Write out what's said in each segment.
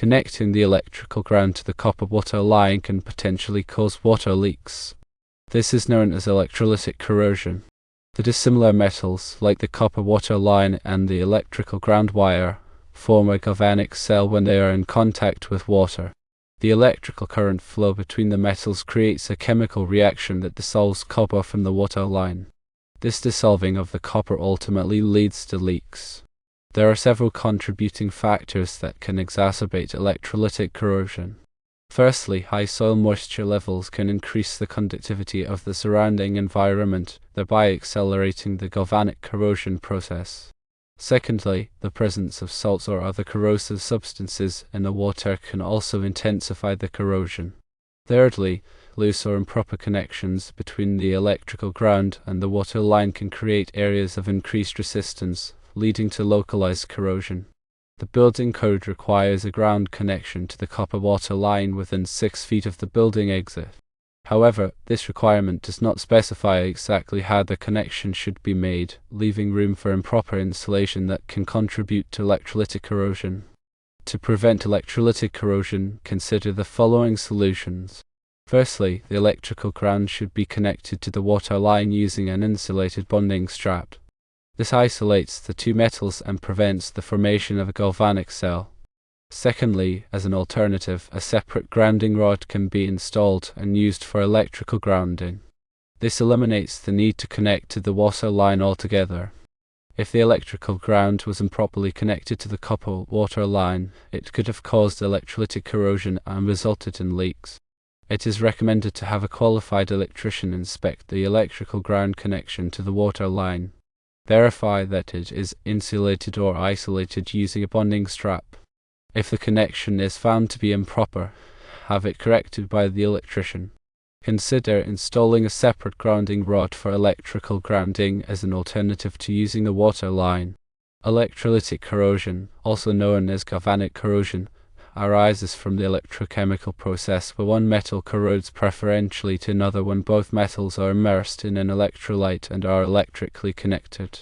Connecting the electrical ground to the copper water line can potentially cause water leaks. This is known as electrolytic corrosion. The dissimilar metals, like the copper water line and the electrical ground wire, form a galvanic cell when they are in contact with water. The electrical current flow between the metals creates a chemical reaction that dissolves copper from the water line. This dissolving of the copper ultimately leads to leaks. There are several contributing factors that can exacerbate electrolytic corrosion. Firstly, high soil moisture levels can increase the conductivity of the surrounding environment, thereby accelerating the galvanic corrosion process. Secondly, the presence of salts or other corrosive substances in the water can also intensify the corrosion. Thirdly, loose or improper connections between the electrical ground and the water line can create areas of increased resistance, leading to localized corrosion. The building code requires a ground connection to the copper water line within 6 feet of the building exit. However, this requirement does not specify exactly how the connection should be made, leaving room for improper insulation that can contribute to electrolytic corrosion. To prevent electrolytic corrosion, consider the following solutions. Firstly, the electrical ground should be connected to the water line using an insulated bonding strap. This isolates the two metals and prevents the formation of a galvanic cell. Secondly, as an alternative, a separate grounding rod can be installed and used for electrical grounding. This eliminates the need to connect to the water line altogether. If the electrical ground was improperly connected to the copper water line, it could have caused electrolytic corrosion and resulted in leaks. It is recommended to have a qualified electrician inspect the electrical ground connection to the water line. Verify that it is insulated or isolated using a bonding strap. If the connection is found to be improper, have it corrected by the electrician. Consider installing a separate grounding rod for electrical grounding as an alternative to using the water line. Electrolytic corrosion, also known as galvanic corrosion, arises from the electrochemical process where one metal corrodes preferentially to another when both metals are immersed in an electrolyte and are electrically connected.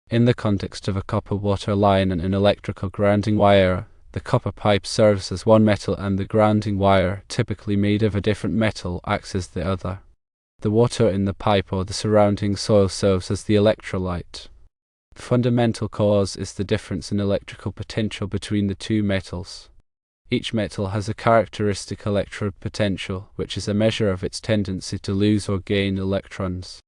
In the context of a copper water line and an electrical grounding wire, the copper pipe serves as one metal and the grounding wire, typically made of a different metal, acts as the other. The water in the pipe or the surrounding soil serves as the electrolyte. The fundamental cause is the difference in electrical potential between the two metals. Each metal has a characteristic electrode potential, which is a measure of its tendency to lose or gain electrons.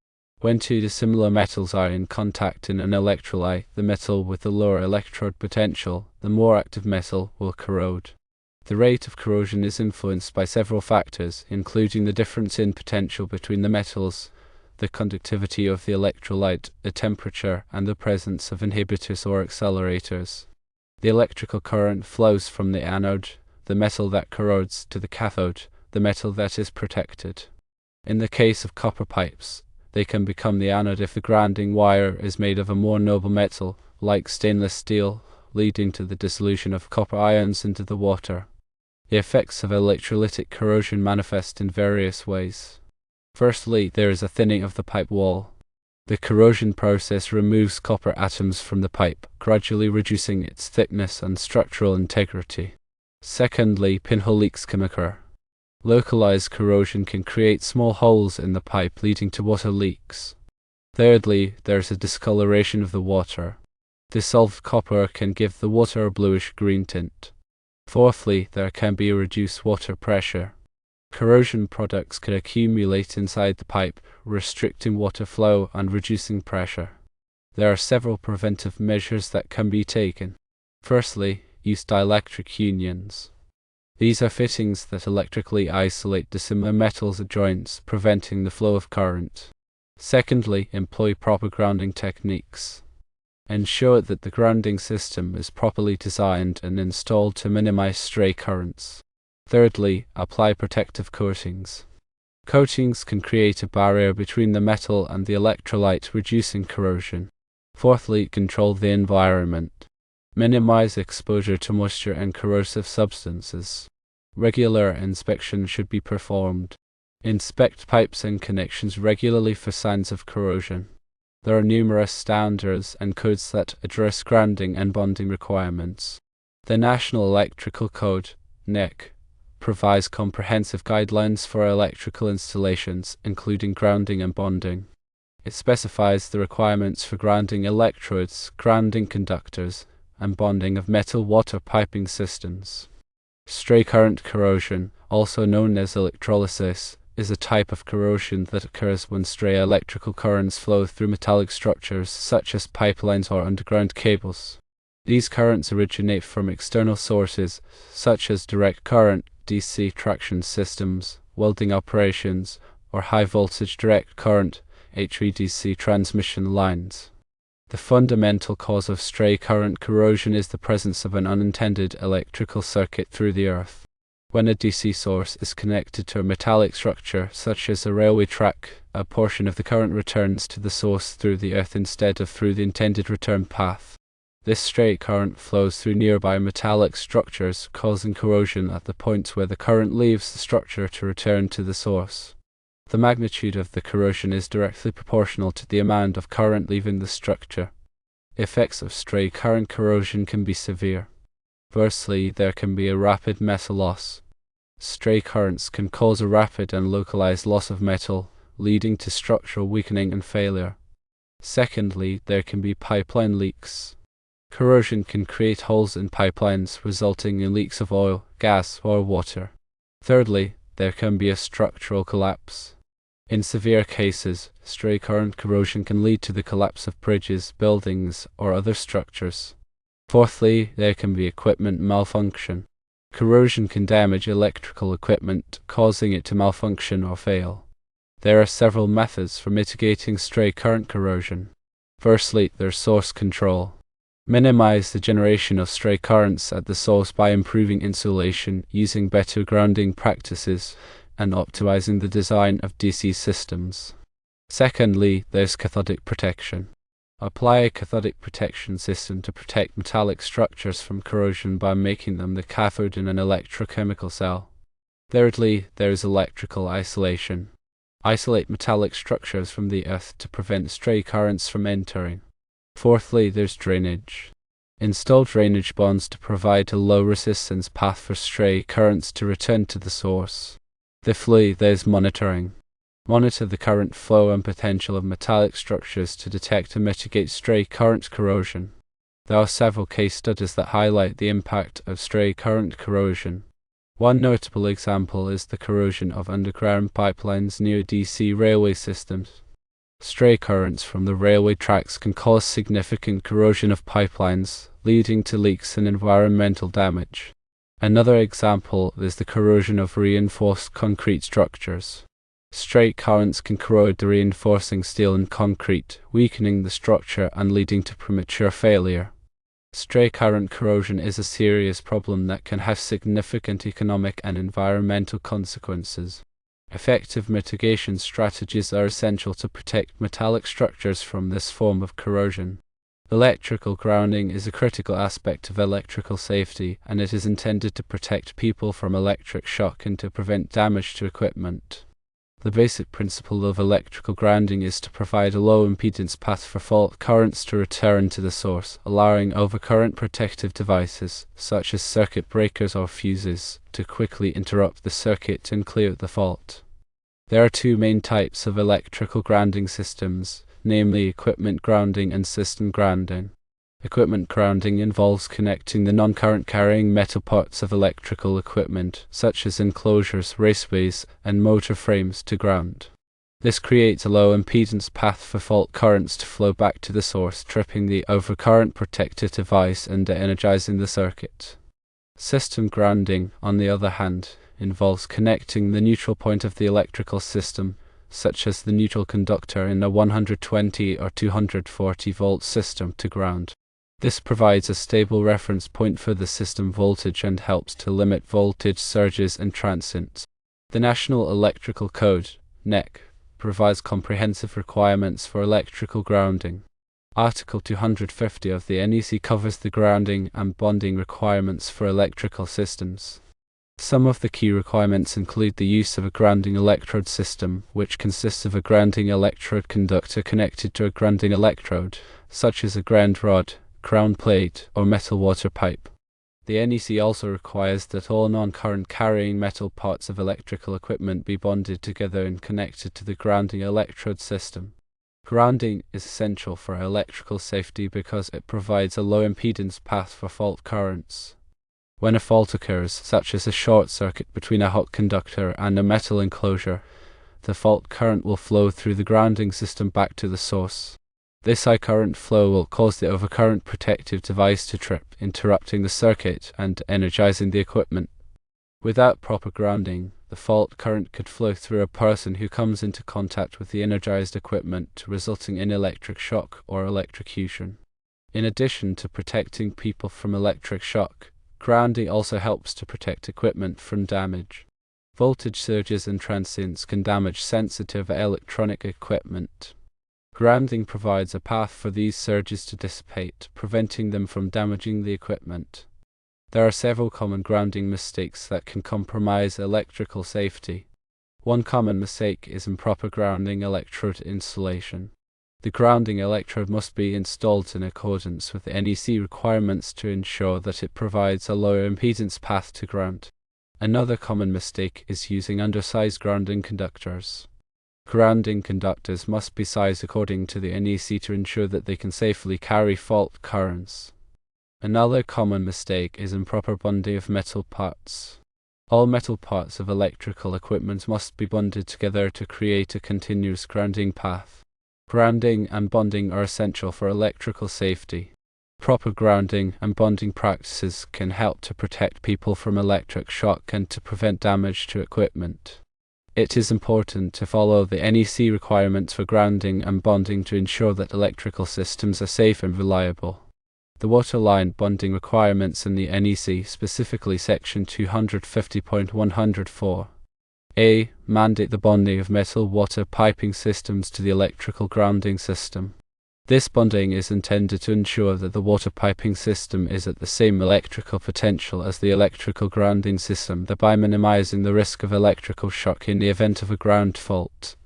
When two dissimilar metals are in contact in an electrolyte, the metal with the lower electrode potential, the more active metal, will corrode. The rate of corrosion is influenced by several factors, including the difference in potential between the metals, the conductivity of the electrolyte, the temperature, and the presence of inhibitors or accelerators. The electrical current flows from the anode, the metal that corrodes, to the cathode, the metal that is protected. In the case of copper pipes, they can become the anode if the grounding wire is made of a more noble metal, like stainless steel, leading to the dissolution of copper ions into the water. The effects of electrolytic corrosion manifest in various ways. Firstly, there is a thinning of the pipe wall. The corrosion process removes copper atoms from the pipe, gradually reducing its thickness and structural integrity. Secondly, pinhole leaks can occur. Localized corrosion can create small holes in the pipe, leading to water leaks. Thirdly, there is a discoloration of the water. Dissolved copper can give the water a bluish-green tint. Fourthly, there can be a reduced water pressure. Corrosion products can accumulate inside the pipe, restricting water flow and reducing pressure. There are several preventive measures that can be taken. Firstly, use dielectric unions. These are fittings that electrically isolate dissimilar metals at joints, preventing the flow of current. Secondly, employ proper grounding techniques. Ensure that the grounding system is properly designed and installed to minimize stray currents. Thirdly, apply protective coatings. Coatings can create a barrier between the metal and the electrolyte, reducing corrosion. Fourthly, control the environment. Minimize exposure to moisture and corrosive substances. Regular inspection should be performed. Inspect pipes and connections regularly for signs of corrosion. There are numerous standards and codes that address grounding and bonding requirements. The National Electrical Code, NEC, provides comprehensive guidelines for electrical installations, including grounding and bonding. It specifies the requirements for grounding electrodes, grounding conductors, and bonding of metal water piping systems. Stray current corrosion, also known as electrolysis, is a type of corrosion that occurs when stray electrical currents flow through metallic structures such as pipelines or underground cables. These currents originate from external sources such as direct current, DC traction systems, welding operations, or high-voltage direct current, HVDC transmission lines. The fundamental cause of stray current corrosion is the presence of an unintended electrical circuit through the earth. When a DC source is connected to a metallic structure, such as a railway track, a portion of the current returns to the source through the earth instead of through the intended return path. This stray current flows through nearby metallic structures, causing corrosion at the points where the current leaves the structure to return to the source. The magnitude of the corrosion is directly proportional to the amount of current leaving the structure. Effects of stray current corrosion can be severe. Firstly, there can be a rapid metal loss. Stray currents can cause a rapid and localized loss of metal, leading to structural weakening and failure. Secondly, there can be pipeline leaks. Corrosion can create holes in pipelines, resulting in leaks of oil, gas, or water. Thirdly, there can be a structural collapse. In severe cases, stray current corrosion can lead to the collapse of bridges, buildings, or other structures. Fourthly, there can be equipment malfunction. Corrosion can damage electrical equipment, causing it to malfunction or fail. There are several methods for mitigating stray current corrosion. Firstly, there's source control. Minimize the generation of stray currents at the source by improving insulation, using better grounding practices, and optimizing the design of DC systems. Secondly, there's cathodic protection. Apply a cathodic protection system to protect metallic structures from corrosion by making them the cathode in an electrochemical cell. Thirdly, there is electrical isolation. Isolate metallic structures from the earth to prevent stray currents from entering. Fourthly, there's drainage. Install drainage bonds to provide a low-resistance path for stray currents to return to the source. Fifthly, there's monitoring. Monitor the current flow and potential of metallic structures to detect and mitigate stray current corrosion. There are several case studies that highlight the impact of stray current corrosion. One notable example is the corrosion of underground pipelines near DC railway systems. Stray currents from the railway tracks can cause significant corrosion of pipelines, leading to leaks and environmental damage. Another example is the corrosion of reinforced concrete structures. Stray currents can corrode the reinforcing steel and concrete, weakening the structure and leading to premature failure. Stray current corrosion is a serious problem that can have significant economic and environmental consequences. Effective mitigation strategies are essential to protect metallic structures from this form of corrosion. Electrical grounding is a critical aspect of electrical safety, and it is intended to protect people from electric shock and to prevent damage to equipment. The basic principle of electrical grounding is to provide a low impedance path for fault currents to return to the source, allowing overcurrent protective devices, such as circuit breakers or fuses, to quickly interrupt the circuit and clear the fault. There are two main types of electrical grounding systems, namely equipment grounding and system grounding. Equipment grounding involves connecting the non-current carrying metal parts of electrical equipment, such as enclosures, raceways, and motor frames, to ground. This creates a low impedance path for fault currents to flow back to the source, tripping the overcurrent protective device and energizing the circuit. System grounding, on the other hand, involves connecting the neutral point of the electrical system, such as the neutral conductor in a 120 or 240 volt system, to ground. This provides a stable reference point for the system voltage and helps to limit voltage surges and transients. The National Electrical Code, NEC, provides comprehensive requirements for electrical grounding. Article 250 of the NEC covers the grounding and bonding requirements for electrical systems. Some of the key requirements include the use of a grounding electrode system, which consists of a grounding electrode conductor connected to a grounding electrode, such as a ground rod, crown plate, or metal water pipe. The NEC also requires that all non-current carrying metal parts of electrical equipment be bonded together and connected to the grounding electrode system. Grounding is essential for electrical safety because it provides a low impedance path for fault currents. When a fault occurs, such as a short circuit between a hot conductor and a metal enclosure, the fault current will flow through the grounding system back to the source. This high current flow will cause the overcurrent protective device to trip, interrupting the circuit and energizing the equipment. Without proper grounding, the fault current could flow through a person who comes into contact with the energized equipment, resulting in electric shock or electrocution. In addition to protecting people from electric shock, grounding also helps to protect equipment from damage. Voltage surges and transients can damage sensitive electronic equipment. Grounding provides a path for these surges to dissipate, preventing them from damaging the equipment. There are several common grounding mistakes that can compromise electrical safety. One common mistake is improper grounding electrode installation. The grounding electrode must be installed in accordance with the NEC requirements to ensure that it provides a lower impedance path to ground. Another common mistake is using undersized grounding conductors. Grounding conductors must be sized according to the NEC to ensure that they can safely carry fault currents. Another common mistake is improper bonding of metal parts. All metal parts of electrical equipment must be bonded together to create a continuous grounding path. Grounding and bonding are essential for electrical safety. Proper grounding and bonding practices can help to protect people from electric shock and to prevent damage to equipment. It is important to follow the NEC requirements for grounding and bonding to ensure that electrical systems are safe and reliable. The waterline bonding requirements in the NEC, specifically Section 250.104. A. Mandate the bonding of metal water piping systems to the electrical grounding system. This bonding is intended to ensure that the water piping system is at the same electrical potential as the electrical grounding system, thereby minimizing the risk of electrical shock in the event of a ground fault.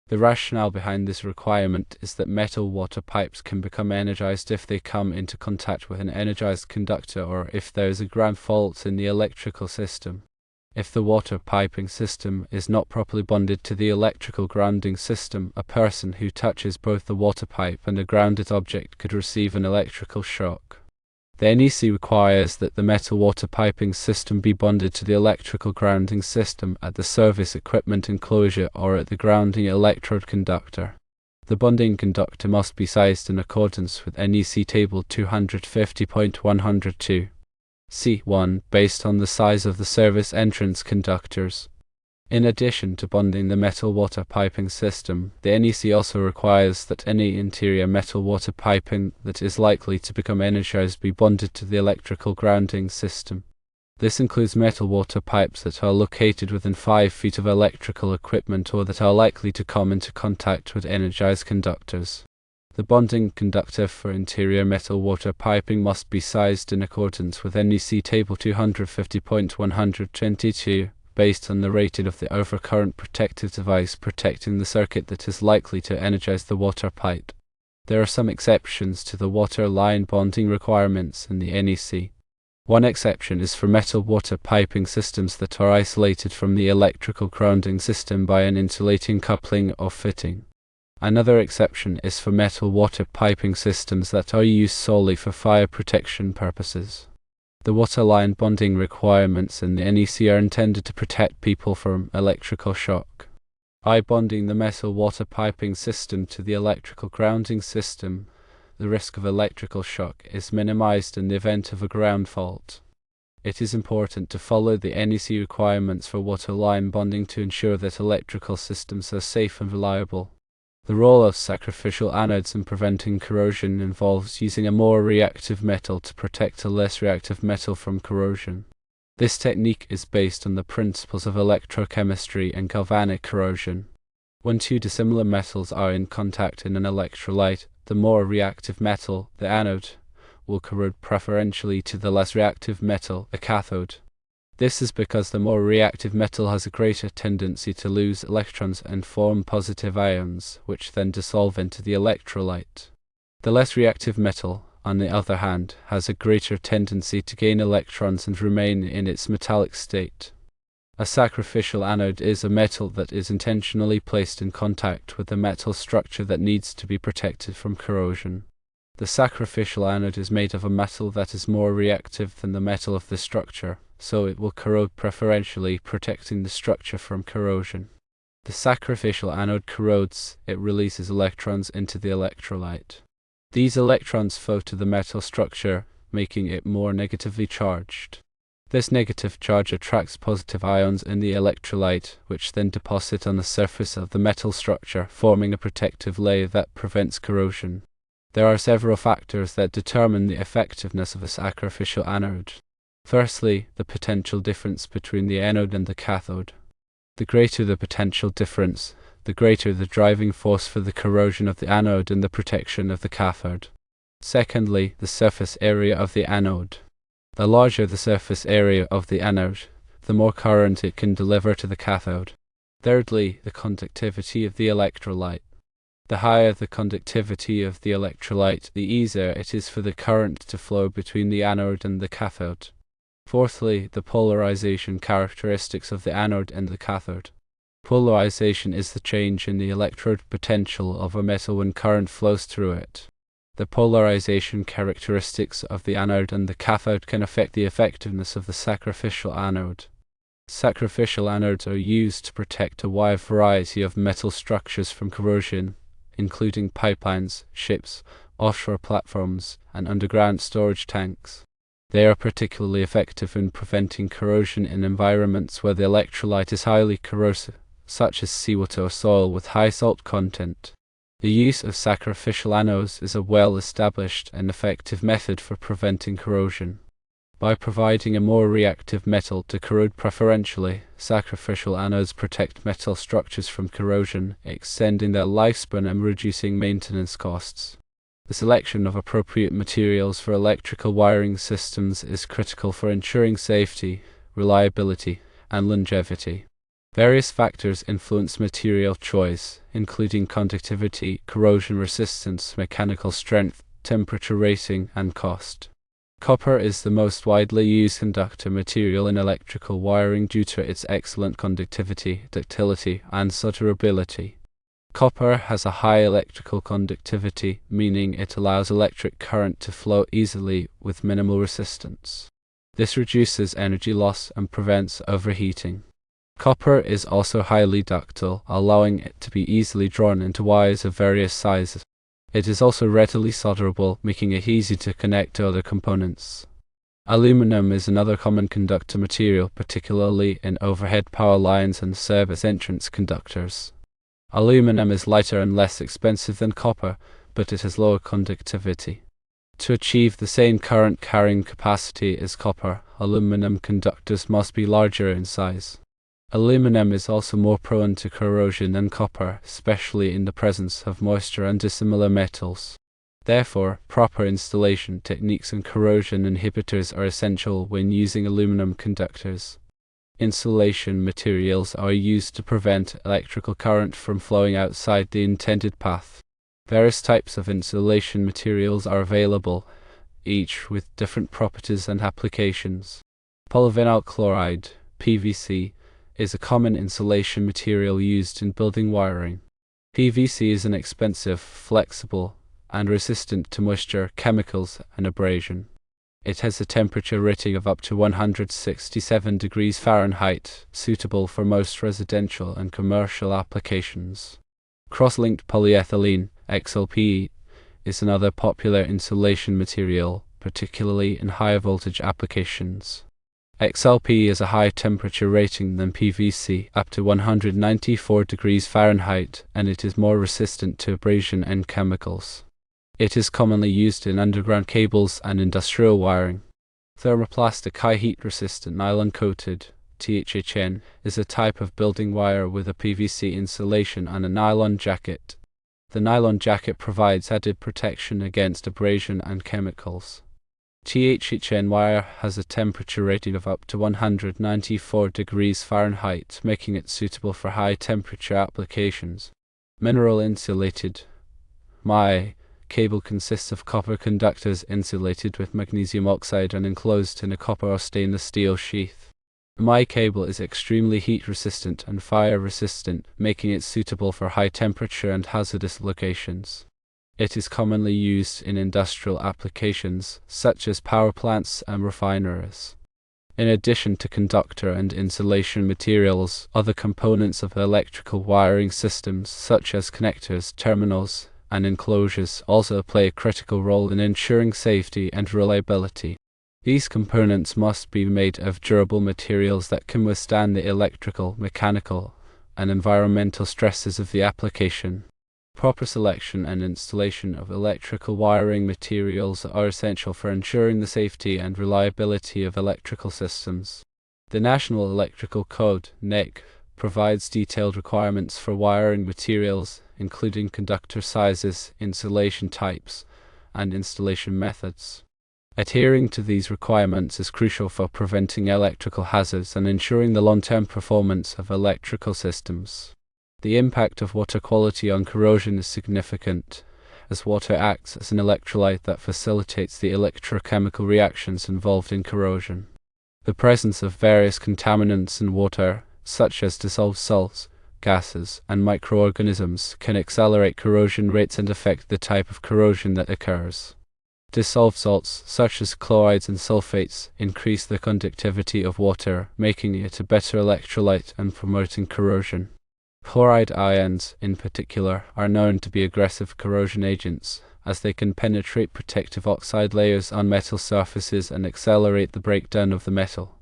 The rationale behind this requirement is that metal water pipes can become energized if they come into contact with an energized conductor or if there is a ground fault in the electrical system. If the water piping system is not properly bonded to the electrical grounding system, a person who touches both the water pipe and a grounded object could receive an electrical shock. The NEC requires that the metal water piping system be bonded to the electrical grounding system at the service equipment enclosure or at the grounding electrode conductor. The bonding conductor must be sized in accordance with NEC Table 250.102. C1, based on the size of the service entrance conductors. In addition to bonding the metal water piping system, the NEC also requires that any interior metal water piping that is likely to become energized be bonded to the electrical grounding system. This includes metal water pipes that are located within 5 feet of electrical equipment or that are likely to come into contact with energized conductors. The bonding conductor for interior metal water piping must be sized in accordance with NEC Table 250.122, based on the rating of the overcurrent protective device protecting the circuit that is likely to energize the water pipe. There are some exceptions to the water line bonding requirements in the NEC. One exception is for metal water piping systems that are isolated from the electrical grounding system by an insulating coupling or fitting. Another exception is for metal water piping systems that are used solely for fire protection purposes. The waterline bonding requirements in the NEC are intended to protect people from electrical shock. By bonding the metal water piping system to the electrical grounding system, the risk of electrical shock is minimized in the event of a ground fault. It is important to follow the NEC requirements for waterline bonding to ensure that electrical systems are safe and reliable. The role of sacrificial anodes in preventing corrosion involves using a more reactive metal to protect a less reactive metal from corrosion. This technique is based on the principles of electrochemistry and galvanic corrosion. When two dissimilar metals are in contact in an electrolyte, the more reactive metal, the anode, will corrode preferentially to the less reactive metal, the cathode. This is because the more reactive metal has a greater tendency to lose electrons and form positive ions, which then dissolve into the electrolyte. The less reactive metal, on the other hand, has a greater tendency to gain electrons and remain in its metallic state. A sacrificial anode is a metal that is intentionally placed in contact with a metal structure that needs to be protected from corrosion. The sacrificial anode is made of a metal that is more reactive than the metal of the structure, so it will corrode preferentially, protecting the structure from corrosion. The sacrificial anode corrodes, it releases electrons into the electrolyte. These electrons flow to the metal structure, making it more negatively charged. This negative charge attracts positive ions in the electrolyte, which then deposit on the surface of the metal structure, forming a protective layer that prevents corrosion. There are several factors that determine the effectiveness of a sacrificial anode. Firstly, the potential difference between the anode and the cathode. The greater the potential difference, the greater the driving force for the corrosion of the anode and the protection of the cathode. Secondly, the surface area of the anode. The larger the surface area of the anode, the more current it can deliver to the cathode. Thirdly, the conductivity of the electrolyte. The higher the conductivity of the electrolyte, the easier it is for the current to flow between the anode and the cathode. Fourthly, the polarization characteristics of the anode and the cathode. Polarization is the change in the electrode potential of a metal when current flows through it. The polarization characteristics of the anode and the cathode can affect the effectiveness of the sacrificial anode. Sacrificial anodes are used to protect a wide variety of metal structures from corrosion, including pipelines, ships, offshore platforms, and underground storage tanks. They are particularly effective in preventing corrosion in environments where the electrolyte is highly corrosive, such as seawater or soil with high salt content. The use of sacrificial anodes is a well-established and effective method for preventing corrosion. By providing a more reactive metal to corrode preferentially, sacrificial anodes protect metal structures from corrosion, extending their lifespan and reducing maintenance costs. The selection of appropriate materials for electrical wiring systems is critical for ensuring safety, reliability, and longevity. Various factors influence material choice, including conductivity, corrosion resistance, mechanical strength, temperature rating, and cost. Copper is the most widely used conductor material in electrical wiring due to its excellent conductivity, ductility, and solderability. Copper has a high electrical conductivity, meaning it allows electric current to flow easily with minimal resistance. This reduces energy loss and prevents overheating. Copper is also highly ductile, allowing it to be easily drawn into wires of various sizes. It is also readily solderable, making it easy to connect to other components. Aluminum is another common conductor material, particularly in overhead power lines and service entrance conductors. Aluminum is lighter and less expensive than copper, but it has lower conductivity. To achieve the same current carrying capacity as copper, aluminum conductors must be larger in size. Aluminum is also more prone to corrosion than copper, especially in the presence of moisture and dissimilar metals. Therefore, proper installation techniques and corrosion inhibitors are essential when using aluminum conductors. Insulation materials are used to prevent electrical current from flowing outside the intended path. Various types of insulation materials are available, each with different properties and applications. Polyvinyl chloride, PVC, is a common insulation material used in building wiring. PVC is inexpensive, flexible, and resistant to moisture, chemicals, and abrasion. It has a temperature rating of up to 167 degrees Fahrenheit, suitable for most residential and commercial applications. Cross-linked polyethylene, XLPE, is another popular insulation material, particularly in higher voltage applications. XLPE has a higher temperature rating than PVC, up to 194 degrees Fahrenheit, and it is more resistant to abrasion and chemicals. It is commonly used in underground cables and industrial wiring. Thermoplastic high heat resistant nylon coated THHN is a type of building wire with a PVC insulation and a nylon jacket. The nylon jacket provides added protection against abrasion and chemicals. THHN wire has a temperature rating of up to 194 degrees Fahrenheit, making it suitable for high temperature applications. Mineral insulated MI cable consists of copper conductors insulated with magnesium oxide and enclosed in a copper or stainless steel sheath. My cable is extremely heat resistant and fire resistant, making it suitable for high temperature and hazardous locations. It is commonly used in industrial applications, such as power plants and refineries. In addition to conductor and insulation materials, other components of electrical wiring systems, such as connectors, terminals, and enclosures, also play a critical role in ensuring safety and reliability. These components must be made of durable materials that can withstand the electrical, mechanical, and environmental stresses of the application. Proper selection and installation of electrical wiring materials are essential for ensuring the safety and reliability of electrical systems. The National Electrical Code (NEC) provides detailed requirements for wiring materials, including conductor sizes, insulation types, and installation methods. Adhering to these requirements is crucial for preventing electrical hazards and ensuring the long-term performance of electrical systems. The impact of water quality on corrosion is significant, as water acts as an electrolyte that facilitates the electrochemical reactions involved in corrosion. The presence of various contaminants in water, such as dissolved salts, gases, and microorganisms, can accelerate corrosion rates and affect the type of corrosion that occurs. Dissolved salts, such as chlorides and sulfates, increase the conductivity of water, making it a better electrolyte and promoting corrosion. Chloride ions, in particular, are known to be aggressive corrosion agents, as they can penetrate protective oxide layers on metal surfaces and accelerate the breakdown of the metal.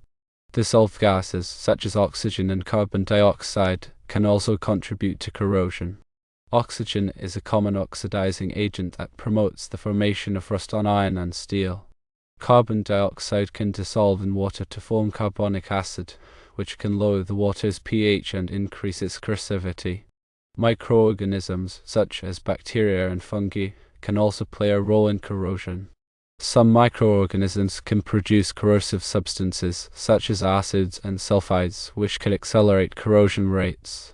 Dissolved gases, such as oxygen and carbon dioxide, can also contribute to corrosion. Oxygen is a common oxidizing agent that promotes the formation of rust on iron and steel. Carbon dioxide can dissolve in water to form carbonic acid, which can lower the water's pH and increase its corrosivity. Microorganisms, such as bacteria and fungi, can also play a role in corrosion. Some microorganisms can produce corrosive substances, such as acids and sulfides, which can accelerate corrosion rates.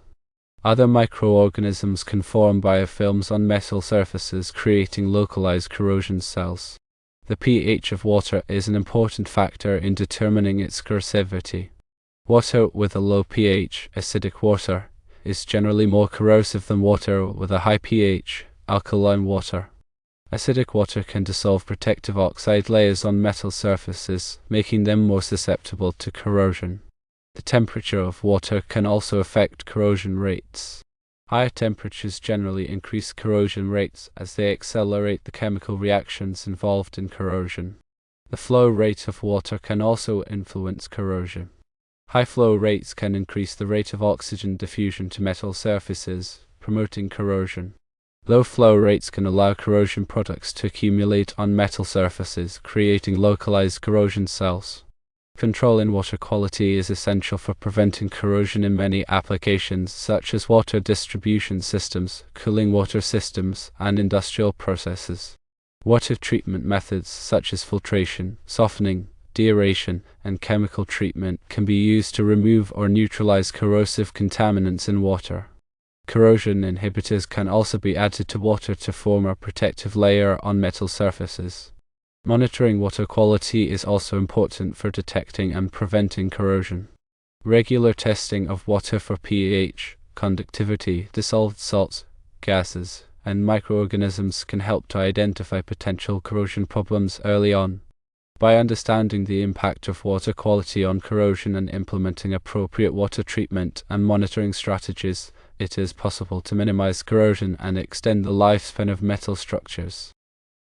Other microorganisms can form biofilms on metal surfaces, creating localized corrosion cells. The pH of water is an important factor in determining its corrosivity. Water with a low pH, acidic water, is generally more corrosive than water with a high pH, alkaline water. Acidic water can dissolve protective oxide layers on metal surfaces, making them more susceptible to corrosion. The temperature of water can also affect corrosion rates. Higher temperatures generally increase corrosion rates as they accelerate the chemical reactions involved in corrosion. The flow rate of water can also influence corrosion. High flow rates can increase the rate of oxygen diffusion to metal surfaces, promoting corrosion. Low flow rates can allow corrosion products to accumulate on metal surfaces, creating localized corrosion cells. Controlling water quality is essential for preventing corrosion in many applications, such as water distribution systems, cooling water systems, and industrial processes. Water treatment methods such as filtration, softening, deaeration, and chemical treatment can be used to remove or neutralize corrosive contaminants in water. Corrosion inhibitors can also be added to water to form a protective layer on metal surfaces. Monitoring water quality is also important for detecting and preventing corrosion. Regular testing of water for pH, conductivity, dissolved salts, gases, and microorganisms can help to identify potential corrosion problems early on. By understanding the impact of water quality on corrosion and implementing appropriate water treatment and monitoring strategies, it is possible to minimize corrosion and extend the lifespan of metal structures.